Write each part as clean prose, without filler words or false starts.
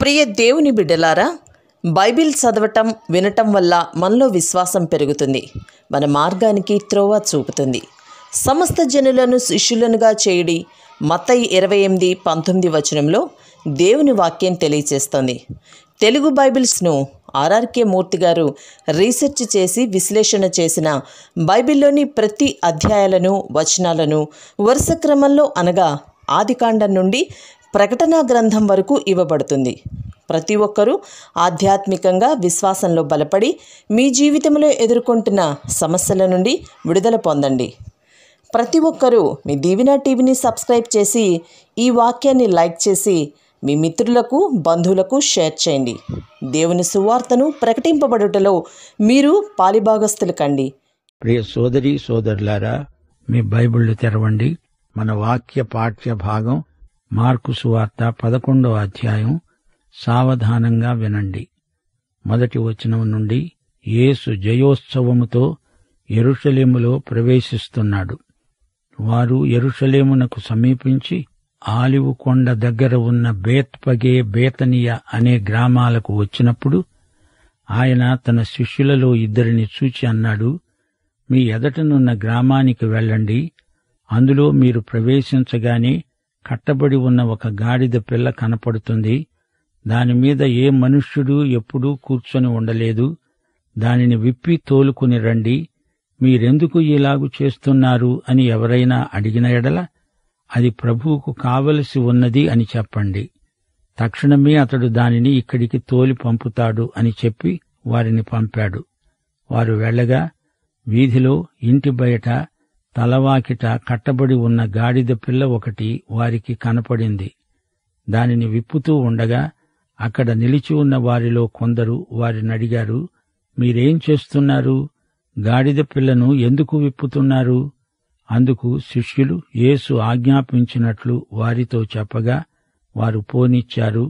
ప్రియ దేవుని బిడ్డలారా, బైబిల్ చదవటం వినటం వల్ల మనలో విశ్వాసం పెరుగుతుంది. మన మార్గానికి త్రోవ చూపుతుంది. సమస్త జనులను శిష్యులనుగా చేయుడి మత్తయి 28:19 దేవుని వాక్యం తెలియచేస్తోంది. తెలుగు బైబిల్స్ను ఆర్ఆర్కే మూర్తి గారు రీసెర్చ్ చేసి విశ్లేషణ చేసిన బైబిల్లోని ప్రతి అధ్యాయాలను వచనాలను వరుస క్రమంలో అనగా ఆదికాండం నుండి ప్రకటన గ్రంథం వరకు ఇవ్వబడుతుంది. ప్రతి ఒక్కరూ ఆధ్యాత్మికంగా విశ్వాసంలో బలపడి మీ జీవితంలో ఎదుర్కొంటున్న సమస్యల నుండి విడుదల పొందండి. ప్రతి ఒక్కరూ మీ దీవెన టీవీని సబ్స్క్రైబ్ చేసి ఈ వాక్యాన్ని లైక్ చేసి మీ మిత్రులకు బంధువులకు షేర్ చేయండి. దేవుని సువార్తను ప్రకటింపబడుటలో మీరు పాలిభాగస్తులు కండి. ప్రియ సోదరి సోదరులారా, మీ బైబిళ్లు తెరవండి. మన వాక్య పాఠ్య భాగం మార్కు సువార్త 11వ అధ్యాయం. సావధానంగా వినండి. మొదటి వచనం నుండి. యేసు జయోత్సవముతో యెరూషలేములో ప్రవేశిస్తున్నాడు. వారు యెరూషలేమునకు సమీపించి ఆలివు కొండ దగ్గర ఉన్న బేత్పగే, బేతనియ అనే గ్రామాలకు వచ్చినప్పుడు ఆయన తన శిష్యులలో 2 చూచి అన్నాడు, మీ ఎదటనున్న గ్రామానికి వెళ్ళండి. అందులో మీరు ప్రవేశించగానే కట్టబడి ఉన్న ఒక గాడిద పిల్ల కనపడుతుంది. దానిమీద ఏ మనుష్యుడు ఎప్పుడూ కూర్చొని ఉండలేదు. దానిని విప్పి తోలుకుని రండి. మీరెందుకు ఇలాగు చేస్తున్నారు అని ఎవరైనా అడిగిన ఎడల అది ప్రభువుకు కావలసి ఉన్నది అని చెప్పండి. తక్షణమే అతడు దానిని ఇక్కడికి తోలి పంపుతాడు అని చెప్పి వారిని పంపాడు. వారు వెళ్ళగా వీధిలో ఇంటి బయట తలవాకిట కట్టబడి ఉన్న గాడిద పిల్ల ఒకటి వారికి కనపడింది. దానిని విప్పుతూ ఉండగా అక్కడ నిలిచి ఉన్న వారిలో కొందరు వారినడిగారు, మీరేం చేస్తున్నారు? గాడిద పిల్లను ఎందుకు విప్పుతున్నారు? అందుకు శిష్యులు యేసు ఆజ్ఞాపించినట్లు వారితో చెప్పగా వారు పోనిచ్చారు.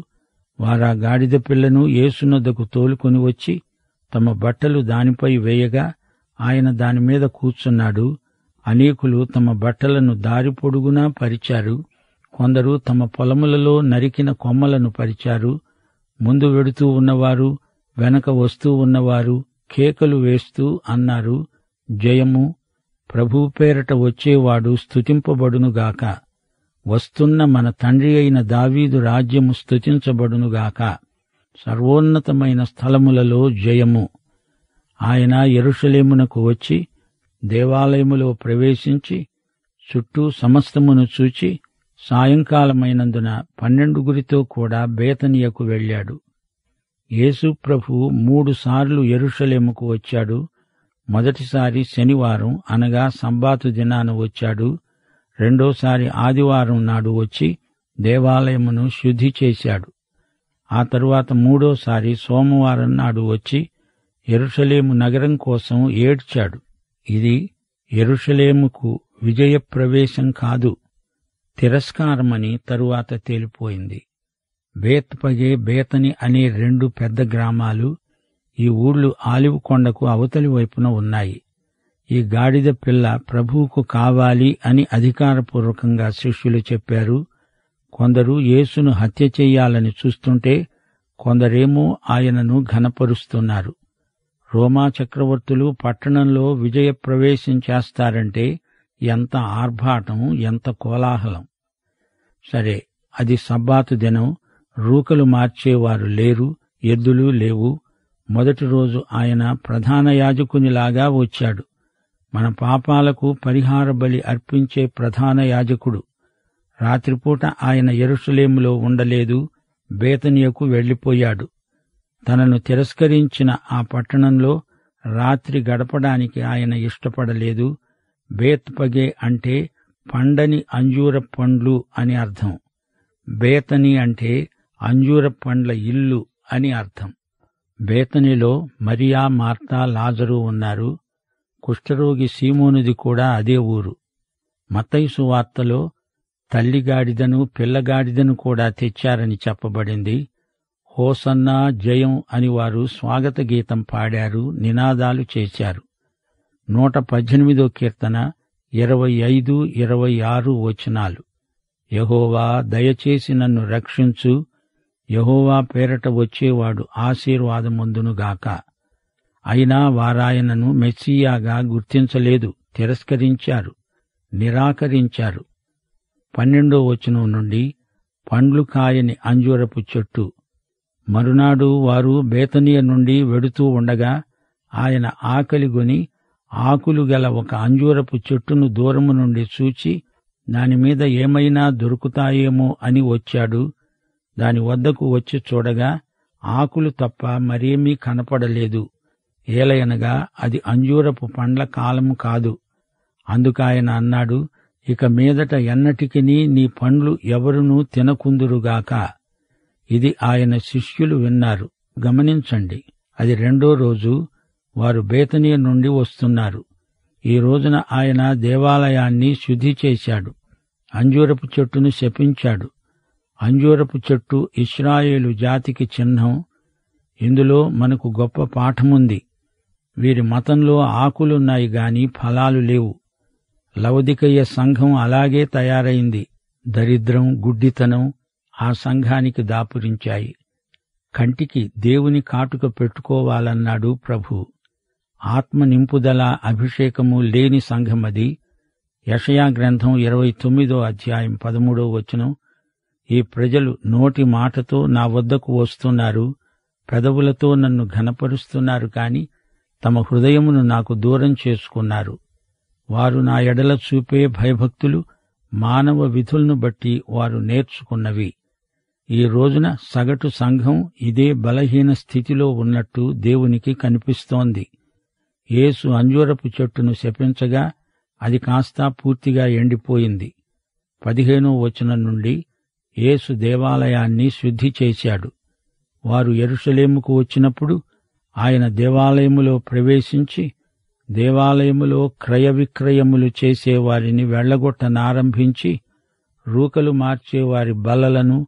వారా గాడిద పిల్లను యేసునొద్దకు తోలుకొని వచ్చి తమ బట్టలు దానిపై వేయగా ఆయన దానిమీద కూర్చున్నాడు. అనేకులు తమ బట్టలను దారి పొడుగునా పరిచారు. కొందరు తమ పొలములలో నరికిన కొమ్మలను పరిచారు. ముందు వెడుతూ ఉన్నవారు, వెనక వస్తూ ఉన్నవారు కేకలు వేస్తూ అన్నారు, జయము! ప్రభువు పేరట వచ్చేవాడు స్తుతింపబడునుగాక. వస్తున్న మన తండ్రి అయిన దావీదు రాజ్యము స్తుతించబడునుగాక. సర్వోన్నతమైన స్థలములలో జయము! ఆయన యెరూషలేమునకు వచ్చి దేవాలయములో ప్రవేశించి చుట్టూ సమస్తమును చూచి సాయంకాలమైనందున 12 కూడా బేతనియకు వెళ్ళాడు. యేసు ప్రభువు 3 సార్లు యెరూషలేముకు వచ్చాడు. మొదటిసారి శనివారం అనగా సబ్బాతు దినాన వచ్చాడు. రెండోసారి ఆదివారం నాడు వచ్చి దేవాలయమును శుద్ధి చేశాడు. ఆ తరువాత మూడోసారి సోమవారం నాడు వచ్చి యెరూషలేము నగరం కోసం ఏడ్చాడు. ఇది యెరూషలేముకు విజయప్రవేశం కాదు, తిరస్కారమని తరువాత తేలిపోయింది. బేత్పగే, బేతని అనే 2 పెద్ద గ్రామాలు ఈ ఊళ్ళు ఆలివ్ కొండకు అవతలి వైపున ఉన్నాయి. ఈ గాడిద పిల్ల ప్రభువుకు కావాలి అని అధికారపూర్వకంగా శిష్యులు చెప్పారు. కొందరు యేసును హత్య చెయ్యాలని చూస్తుంటే కొందరేమో ఆయనను ఘనపరుస్తున్నారు. రోమా చక్రవర్తులు పట్టణంలో విజయప్రవేశం చేస్తారంటే ఎంత ఆర్భాటం, ఎంత కోలాహలం! సరే, అది సబ్బాతు దినం. రూకలు మార్చేవారు లేరు, ఎద్దులు లేవు. మొదటి రోజు ఆయన ప్రధాన యాజకునిలాగా వచ్చాడు. మన పాపాలకు పరిహార బలి అర్పించే ప్రధాన యాజకుడు. రాత్రిపూట ఆయన యెరూషలేములో ఉండలేదు, బేతనియకు వెళ్లిపోయాడు. తనను తిరస్కరించిన ఆ పట్టణంలో రాత్రి గడపడానికి ఆయన ఇష్టపడలేదు. బేత్పగే అంటే పండని అంజూర పండ్లు అని అర్థం. బేతని అంటే అంజూర పండ్ల ఇల్లు అని అర్థం. బేతనిలో మరియా, మార్తా, లాజరు ఉన్నారు. కుష్ఠరోగి సీమోనుది కూడా అదే ఊరు. మత్తయి సువార్తలో తల్లిగాడిదను పిల్లగాడిదను కూడా తెచ్చారని చెప్పబడింది. హోసన్నా, జయం అని వారు స్వాగత గీతం పాడారు, నినాదాలు చేశారు. 118వ కీర్తన 25, 26 వచనాలు. యెహోవా, దయచేసి నన్ను రక్షించు. యెహోవా పేరట వచ్చేవాడు ఆశీర్వాదమొందునుగాక. అయినా వారాయనను మెస్సీయాగా గుర్తించలేదు, తిరస్కరించారు, నిరాకరించారు. 12వ వచనం నుండి పండ్లు కాయని అంజూరపు చెట్టు. మరునాడు వారు బేతనియ నుండి వెడుతూ ఉండగా ఆయన ఆకలిగొని ఆకులు గల ఒక అంజూరపు చెట్టును దూరము నుండి చూచి దానిమీద ఏమైనా దొరుకుతాయేమో అని వచ్చాడు. దాని వద్దకు వచ్చి చూడగా ఆకులు తప్ప మరేమీ కనపడలేదు. ఏలయనగా అది అంజూరపు పండ్ల కాలము కాదు. అందుకాయన అన్నాడు, ఇక మీదట ఎన్నటికినీ నీ పండ్లు ఎవరునూ తినకుందురుగాక. ఇది ఆయన శిష్యులు విన్నారు. గమనించండి, అది 2వ రోజు. వారు బేతనియ నుండి వస్తున్నారు. ఈ రోజున ఆయన దేవాలయాన్ని శుద్ధి చేశాడు. అంజూరపు చెట్టును శపించాడు. అంజూరపు చెట్టు ఇశ్రాయేలు జాతికి చిహ్నం. ఇందులో మనకు గొప్ప పాఠముంది. వీరి మతంలో ఆకులున్నాయి గాని ఫలాలు లేవు. లవొదికయ సంఘం అలాగే తయారైంది. దరిద్రం, గుడ్డితనం ఆ సంఘానికి దాపురించాయి. కంటికి దేవుని కాటుక పెట్టుకోవాలన్నాడు ప్రభు. ఆత్మ నింపుదల, అభిషేకము లేని సంఘమది. యెషయా గ్రంథం 29వ అధ్యాయం 13వ వచనం. ఈ ప్రజలు నోటి మాటతో నా వద్దకు వస్తున్నారు, పెదవులతో నన్ను ఘనపరుస్తున్నారు కాని తమ హృదయమును నాకు దూరం చేసుకున్నారు. వారు నా ఎడల చూపే భయభక్తులు మానవ విధులను బట్టి వారు నేర్చుకున్నవి. ఈ రోజున సగటు సంఘం ఇదే బలహీన స్థితిలో ఉన్నట్టు దేవునికి కనిపిస్తోంది. యేసు అంజూరపు చెట్టును శపించగా అది కాస్త పూర్తిగా ఎండిపోయింది. 15వ వచనం నుండి యేసు దేవాలయాన్ని శుద్ధి చేశాడు. వారు యెరూషలేముకు వచ్చినప్పుడు ఆయన దేవాలయములో ప్రవేశించి దేవాలయములో క్రయ విక్రయములు చేసేవారిని వెళ్లగొట్టనారంభించి రూకలు మార్చేవారి బల్లలను,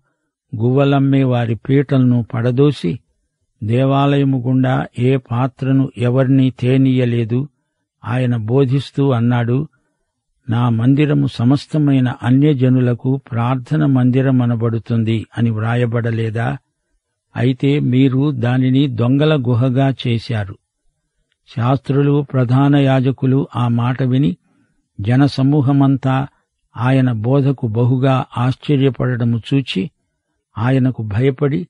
గువ్వలమ్మే వారి పీటలను పడదోసి దేవాలయము గుండా ఏ పాత్రను ఎవర్నీ తేనీయలేదు. ఆయన బోధిస్తూ అన్నాడు, నా మందిరము సమస్తమైన అన్యజనులకు ప్రార్థన మందిరమనబడుతుంది అని వ్రాయబడలేదా? అయితే మీరు దానిని దొంగల గుహగా చేశారు. శాస్త్రులు, ప్రధాన యాజకులు ఆ మాట విని జనసమూహమంతా ఆయన బోధకు బహుగా ఆశ్చర్యపడటము చూచి ఆయనకు భయపడి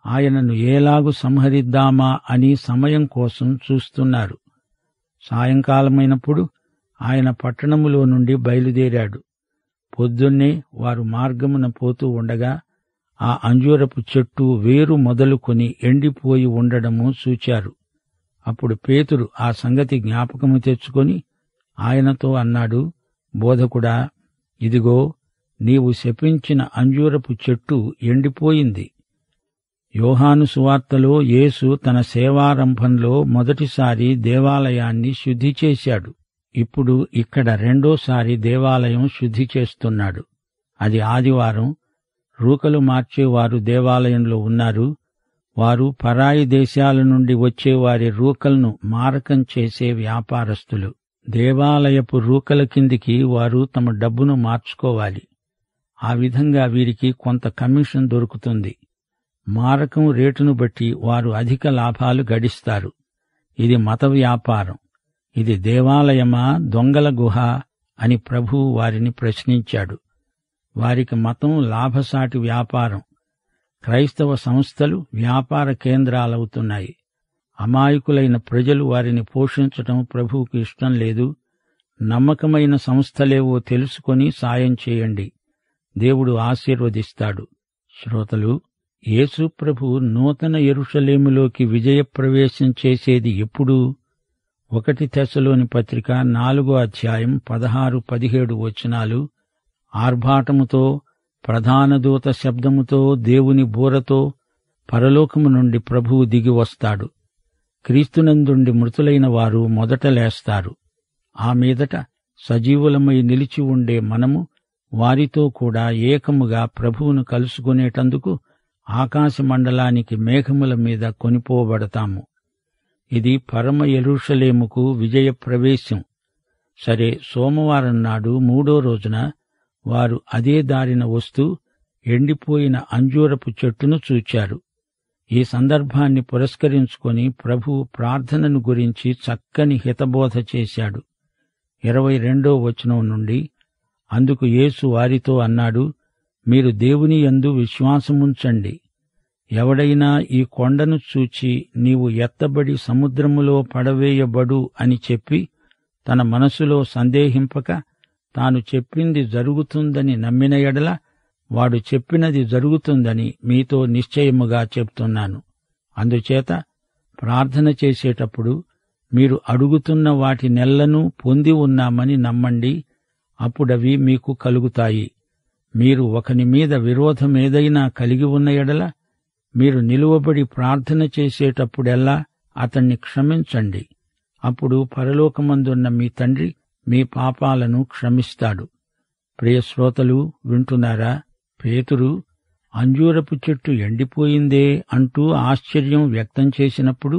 ఆయనను ఏలాగు సంహరిద్దామా అని సమయం కోసం చూస్తున్నారు. సాయంకాలమైనప్పుడు ఆయన పట్టణములో నుండి బయలుదేరాడు. పొద్దున్నే వారు మార్గమున పోతూ ఉండగా ఆ అంజూరపు చెట్టు వేరు మొదలుకొని ఎండిపోయి ఉండడము చూచారు. అప్పుడు పేతురు ఆ సంగతి జ్ఞాపకము తెచ్చుకొని ఆయనతో అన్నాడు, బోధకుడా, ఇదిగో నీవు శపించిన అంజూరపు చెట్టు ఎండిపోయింది. యోహాను సువార్తలో యేసు తన సేవారంభంలో మొదటిసారి దేవాలయాన్ని శుద్ధి చేశాడు. ఇప్పుడు ఇక్కడ 2వసారి దేవాలయం శుద్ధి చేస్తున్నాడు. అది ఆదివారం. రూకలు మార్చేవారు దేవాలయంలో ఉన్నారు. వారు పరాయి దేశాల నుండి వచ్చేవారి రూకలను మారకం చేసే వ్యాపారస్తులు. దేవాలయపు రూకల కిందికి వారు తమ డబ్బును మార్చుకోవాలి. ఆ విధంగా వీరికి కొంత కమిషన్ దొరుకుతుంది. మారకం రేటును బట్టి వారు అధిక లాభాలు గడిస్తారు. ఇది మత వ్యాపారం. ఇది దేవాలయమా, దొంగల గుహ అని ప్రభువు వారిని ప్రశ్నించాడు. వారికి మతం లాభసాటి వ్యాపారం. క్రైస్తవ సంస్థలు వ్యాపార కేంద్రాలవుతున్నాయి. అమాయకులైన ప్రజలు వారిని పోషించటం ప్రభువుకు ఇష్టం లేదు. నమ్మకమైన సంస్థలేవో తెలుసుకొని సాయం చేయండి. దేవుడు ఆశీర్వదిస్తాడు. శ్రోతలు, యేసు ప్రభు నూతన యెరూషలేములోకి విజయప్రవేశం చేసేది ఎప్పుడు? 1 తెస్సలోని పత్రిక 4వ అధ్యాయం 16-17 వచనాలు. ఆర్భాటముతో, ప్రధాన దూత శబ్దముతో, దేవుని బూరతో పరలోకము నుండి ప్రభువు దిగి వస్తాడు. క్రీస్తునందుండి మృతులైన వారు మొదట లేస్తారు. ఆ మీదట సజీవులమై నిలిచి ఉండే మనము వారితో కూడా ఏకముగా ప్రభువును కలుసుకునేటందుకు ఆకాశమండలానికి మేఘముల మీద కొనిపోబడతాము. ఇది పరమ యెరూషలేముకు విజయప్రవేశం. సరే, సోమవారం నాడు 3వ రోజున వారు అదే దారిన వస్తూ ఎండిపోయిన అంజూరపు చెట్టును చూచారు. ఈ సందర్భాన్ని పురస్కరించుకొని ప్రభువు ప్రార్థనను గురించి చక్కని హితబోధ చేశాడు. 22వ వచనం నుండి, అందుకు యేసు వారితో అన్నాడు, మీరు దేవుని యందు విశ్వాసముంచండి. ఎవడైనా ఈ కొండను చూచి నీవు ఎత్తబడి సముద్రములో పడవేయబడు అని చెప్పి తన మనసులో సందేహింపక తాను చెప్పింది జరుగుతుందని నమ్మిన ఎడల వాడు చెప్పినది జరుగుతుందని మీతో నిశ్చయముగా చెప్తున్నాను. అందుచేత ప్రార్థన చేసేటప్పుడు మీరు అడుగుతున్న వాటి నెల్లను పొంది ఉన్నామని నమ్మండి, అప్పుడవి మీకు కలుగుతాయి. మీరు ఒకని మీద విరోధమేదైనా కలిగి ఉన్న ఎడల మీరు నిలువబడి ప్రార్థన చేసేటప్పుడెల్లా అతన్ని క్షమించండి. అప్పుడు పరలోకమందున్న మీ తండ్రి మీ పాపాలను క్షమిస్తాడు. ప్రియశ్రోతలు వింటున్నారా? పేతురు అంజూరపు చెట్టు ఎండిపోయిందే అంటూ ఆశ్చర్యం వ్యక్తం చేసినప్పుడు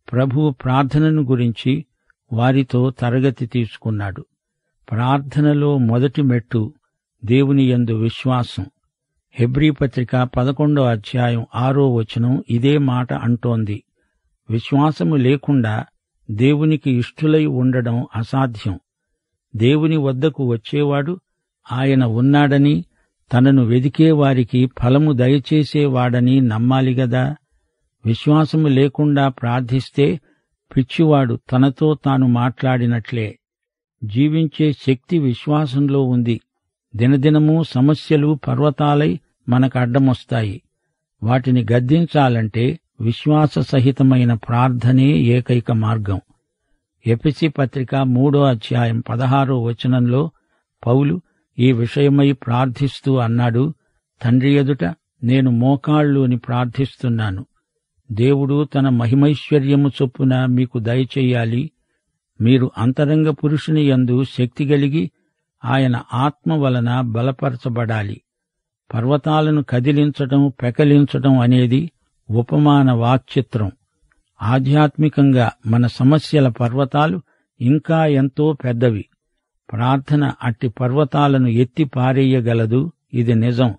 ప్రభువు ప్రార్థనను గురించి వారితో తరగతి తీసుకున్నాడు. ప్రార్థనలో మొదటి మెట్టు దేవుని యందు విశ్వాసం. హెబ్రీ పత్రిక 11వ అధ్యాయం 6వ వచనం ఇదే మాట అంటోంది. విశ్వాసము లేకుండా దేవునికి ఇష్టులై ఉండడం అసాధ్యం. దేవుని వద్దకు వచ్చేవాడు ఆయన ఉన్నాడని, తనను వెదికేవారికి ఫలము దయచేసేవాడని నమ్మాలిగదా. విశ్వాసము లేకుండా ప్రార్థిస్తే పిచ్చివాడు తనతో తాను మాట్లాడినట్లే. జీవించే శక్తి విశ్వాసంలో ఉంది. దినదినమూ సమస్యలు పర్వతాలై మనకు అడ్డమొస్తాయి. వాటిని గద్దించాలంటే విశ్వాస సహితమైన ప్రార్థనే ఏకైక మార్గం. ఎఫెసీ పత్రిక 3వ అధ్యాయం 16వ వచనంలో పౌలు ఈ విషయమై ప్రార్థిస్తూ అన్నాడు, తండ్రి ఎదుట నేను మోకాళ్ళూని ప్రార్థిస్తున్నాను. దేవుడు తన మహిమైశ్వర్యము చొప్పున మీకు దయచెయ్యాలి. మీరు అంతరంగ పురుషుని యందు శక్తి గలిగి ఆయన ఆత్మ వలన బలపరచబడాలి. పర్వతాలను కదిలించటం, పెకలించటం అనేది ఉపమాన వాక్చిత్రం. ఆధ్యాత్మికంగా మన సమస్యల పర్వతాలు ఇంకా ఎంతో పెద్దవి. ప్రార్థన అట్టి పర్వతాలను ఎత్తి పారేయగలదు, ఇది నిజం.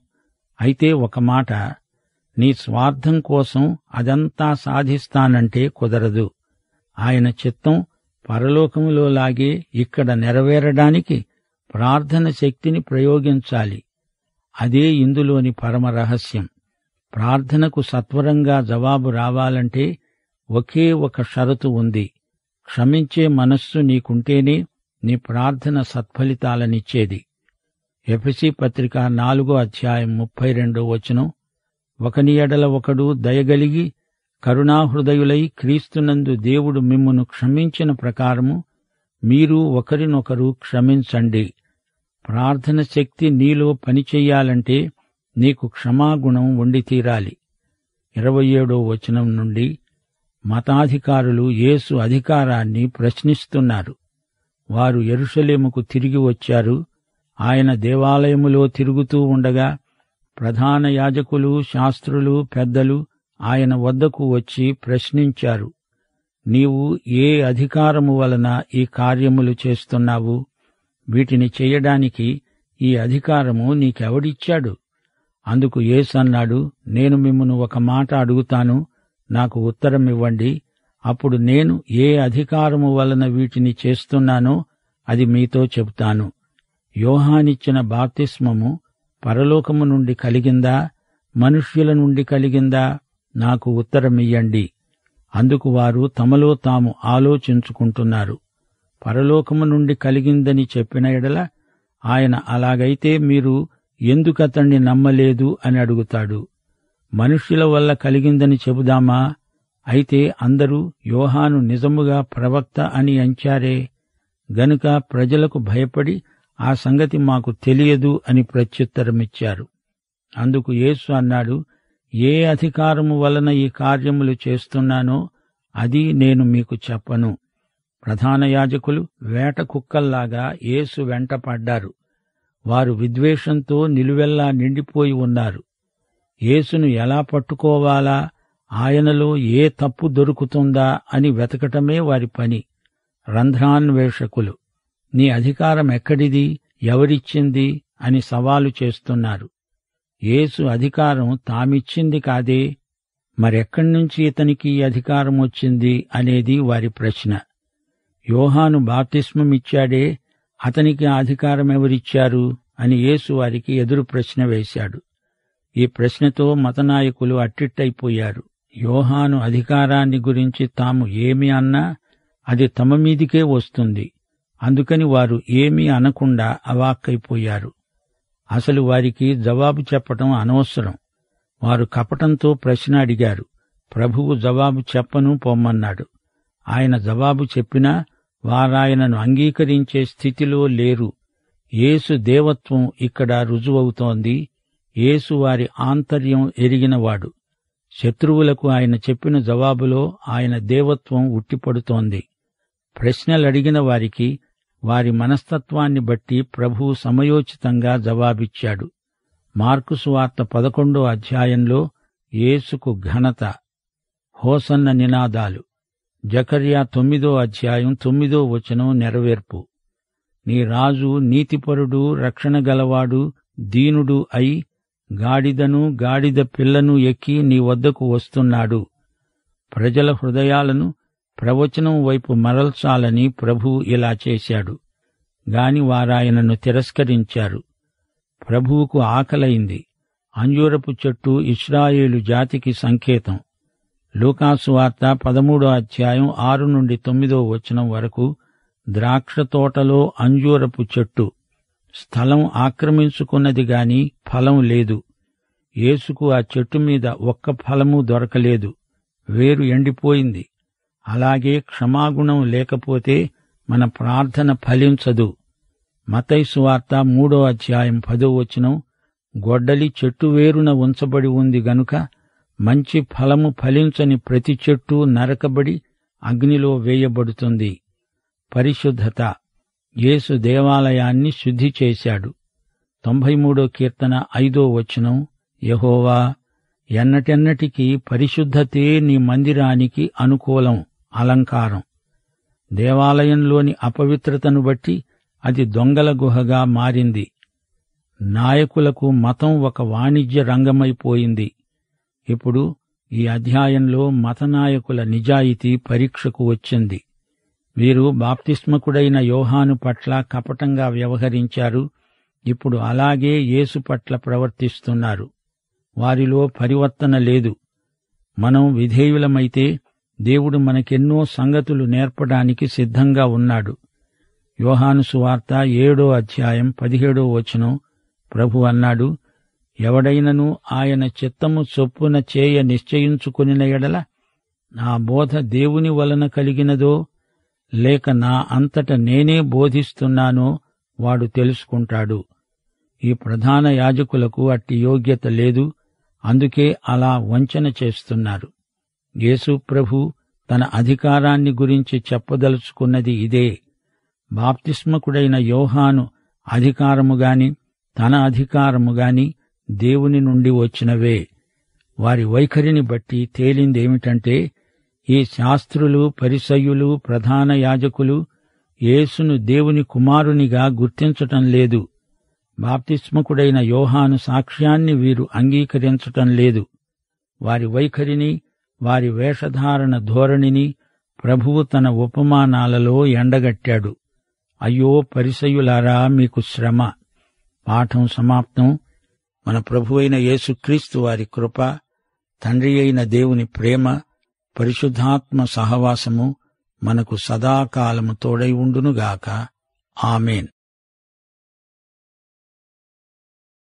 అయితే ఒక మాట, నీ స్వార్థం కోసం అదంతా సాధిస్తానంటే కుదరదు. ఆయన చిత్తం పరలోకములోలాగే ఇక్కడ నెరవేరడానికి ప్రార్థన శక్తిని ప్రయోగించాలి. అదే ఇందులోని పరమ రహస్యం. ప్రార్థనకు సత్వరంగా జవాబు రావాలంటే ఒకే ఒక షరతు ఉంది. క్షమించే మనస్సు నీకుంటేనే నీ ప్రార్థన సత్ఫలితాలనిచ్చేది. ఎఫెసీ పత్రిక 4వ అధ్యాయం 32వ వచనం, ఒకని ఎడల ఒకడు దయగలిగి కరుణాహృదయులై క్రీస్తునందు దేవుడు మిమ్మును క్షమించిన ప్రకారము మీరు ఒకరినొకరు క్షమించండి. ప్రార్థన శక్తి నీలో పనిచెయ్యాలంటే నీకు క్షమాగుణం ఉండి తీరాలి. 27వ వచనం నుండి, మతాధికారులు యేసు అధికారాన్ని ప్రశ్నిస్తున్నారు. వారు యెరూషలేముకు తిరిగి వచ్చారు. ఆయన దేవాలయములో తిరుగుతూ ఉండగా ప్రధాన యాజకులు, శాస్త్రులు, పెద్దలు ఆయన వద్దకు వచ్చి ప్రశ్నించారు, నీవు ఏ అధికారము వలన ఈ కార్యములు చేస్తున్నావు? వీటిని చెయ్యడానికి ఈ అధికారము నీకెవడిచ్చాడు? అందుకు యేసు అన్నాడు, నేను మిమ్మును ఒక మాట అడుగుతాను, నాకు ఉత్తరమివ్వండి. అప్పుడు నేను ఏ అధికారము వలన వీటిని చేస్తున్నానో అది మీతో చెబుతాను. యోహానిచ్చిన బాప్తిస్మము పరలోకము నుండి కలిగిందా, మనుష్యుల నుండి కలిగిందా? నాకు ఉత్తరమియ్యండి. అందుకు వారు తమలో తాము ఆలోచించుకుంటున్నారు. పరలోకము నుండి కలిగిందని చెప్పిన ఎడల ఆయన అలాగైతే మీరు ఎందుకతణ్ణి నమ్మలేదు అని అడుగుతాడు. మనుష్యుల వల్ల కలిగిందని చెబుదామా? అయితే అందరూ యోహాను నిజముగా ప్రవక్త అని అంచారే. గనుక ప్రజలకు భయపడి ఆ సంగతి మాకు తెలియదు అని ప్రత్యుత్తరమిచ్చారు. అందుకు యేసు అన్నాడు, ఏ అధికారము వలన ఈ కార్యములు చేస్తున్నానో అది నేను మీకు చెప్పను. ప్రధాన యాజకులు వేట కుక్కల్లాగా యేసు వెంట పడ్డారు. వారు విద్వేషంతో నిలువెల్లా నిండిపోయి ఉన్నారు. యేసును ఎలా పట్టుకోవాలా, ఆయనలో ఏ తప్పు దొరుకుతుందా అని వెతకటమే వారి పని. రంధ్రాన్వేషకులు. నీ అధికారం ఎక్కడిది, ఎవరిచ్చింది అని సవాలు చేస్తున్నారు. యేసు అధికారం తామిచ్చింది కాదే, మరెక్కడ్నుంచి ఇతనికి ఈ అధికారం వచ్చింది అనేది వారి ప్రశ్న. యోహాను బాప్తిస్మమిచ్చాడే, అతనికి ఆ అధికారం ఎవరిచ్చారు అని యేసు వారికి ఎదురు ప్రశ్న వేశాడు. ఈ ప్రశ్నతో మతనాయకులు అట్టిట్టయిపోయారు. యోహాను అధికారాన్ని గురించి తాము ఏమి అన్నా అది తమ మీదికే వస్తుంది. అందుకని వారు ఏమీ అనకుండా అవాక్కైపోయారు. అసలు వారికి జవాబు చెప్పటం అనవసరం. వారు కపటంతో ప్రశ్న అడిగారు. ప్రభువు జవాబు చెప్పను పొమ్మన్నాడు. ఆయన జవాబు చెప్పినా వారాయనను అంగీకరించే స్థితిలో లేరు. యేసు దేవత్వం ఇక్కడ రుజువవుతోంది. యేసు వారి ఆంతర్యం ఎరిగినవాడు. శత్రువులకు ఆయన చెప్పిన జవాబులో ఆయన దేవత్వం ఉట్టిపడుతోంది. ప్రశ్నలడిగిన వారికి వారి మనస్తత్వాన్ని బట్టి ప్రభువు సమయోచితంగా జవాబిచ్చాడు. మార్కు సువార్త 11వ అధ్యాయంలో యేసుకు ఘనత, హోసన్న నినాదాలు. జకర్యా 9వ అధ్యాయం 9వ వచనం నెరవేర్పు. నీ రాజు నీతిపరుడు, రక్షణ గలవాడు, దీనుడు అయి గాడిదను గాడిద పిల్లను ఎక్కి నీ వద్దకు వస్తున్నాడు. ప్రజల హృదయాలను ప్రవచనం వైపు మరల్చాలని ప్రభువు ఇలా చేశాడు. గాని వారాయనను తిరస్కరించారు. ప్రభువుకు ఆకలైంది. అంజూరపు చెట్టు ఇశ్రాయేలు జాతికి సంకేతం. లూకాసు వార్త 13వ అధ్యాయం 6 నుండి 9వ వచనం వరకు ద్రాక్ష తోటలో అంజూరపు చెట్టు. స్థలం ఆక్రమించుకున్నది గాని ఫలం లేదు. యేసుకు ఆ చెట్టు మీద ఒక్క ఫలమూ దొరకలేదు. వేరు ఎండిపోయింది. అలాగే క్షమాగుణం లేకపోతే మన ప్రార్థన ఫలించదు. మత్తయి సువార్త 3వ అధ్యాయం 10వ వచనం, గొడ్డలి చెట్టు వేరున ఉంచబడి ఉంది గనుక మంచి ఫలము ఫలించని ప్రతి చెట్టు నరకబడి అగ్నిలో వేయబడుతుంది. పరిశుద్ధత. యేసు దేవాలయాన్ని శుద్ధి చేశాడు. 93వ కీర్తన 5వ వచనం, యెహోవా, ఎన్నటెన్నటికీ పరిశుద్ధతే నీ మందిరానికి అనుకూలం, అలంకారం. దేవాలయంలోని అపవిత్రతను బట్టి అది దొంగల గుహగా మారింది. నాయకులకు మతం ఒక వాణిజ్య రంగమైపోయింది. ఇప్పుడు ఈ అధ్యాయంలో మతనాయకుల నిజాయితీ పరీక్షకు వచ్చింది. వీరు బాప్తిస్మకుడైన యోహాను పట్ల కపటంగా వ్యవహరించారు. ఇప్పుడు అలాగే యేసు పట్ల ప్రవర్తిస్తున్నారు. వారిలో పరివర్తన లేదు. మనం విధేయులమైతే దేవుడు మనకెన్నో సంగతులు నేర్పడానికి సిద్ధంగా ఉన్నాడు. యోహాను సువార్త 7వ అధ్యాయం 17వ వచనం ప్రభు అన్నాడు, ఎవడైనను ఆయన చిత్తము చొప్పున చేయ నిశ్చయించుకొనిన ఎడల నా బోధ దేవుని వలన కలిగినదో లేక నా అంతట నేనే బోధిస్తున్నానో వాడు తెలుసుకుంటాడు. ఈ ప్రధాన యాజకులకు అట్టి యోగ్యత లేదు. అందుకే అలా వంచన చేస్తున్నారు. యేసు ప్రభు తన అధికారాన్ని గురించి చెప్పదలుచుకున్నది ఇదే. బాప్తిస్మకుడైన యోహాను అధికారముగాని తన అధికారముగాని దేవుని నుండి వచ్చినవే. వారి వైఖరిని బట్టి తేలిందేమిటంటే, ఈ శాస్త్రులు, పరిసయ్యులు, ప్రధాన యాజకులు యేసును దేవుని కుమారునిగా గుర్తించటం లేదు. బాప్తిస్మకుడైన యోహాను సాక్ష్యాన్ని వీరు అంగీకరించటం లేదు. వారి వైఖరిని, వారి వేషధారణ ధోరణిని ప్రభువు తన ఉపమానాలలో ఎండగట్టాడు. అయ్యో పరిసయ్యులారా, మీకు శ్రమ. పాఠం సమాప్తం. మన ప్రభువైన యేసుక్రీస్తు వారి కృప, తండ్రి అయిన దేవుని ప్రేమ, పరిశుద్ధాత్మ సహవాసము మనకు సదాకాలము తోడై ఉండునుగాక. ఆమేన్.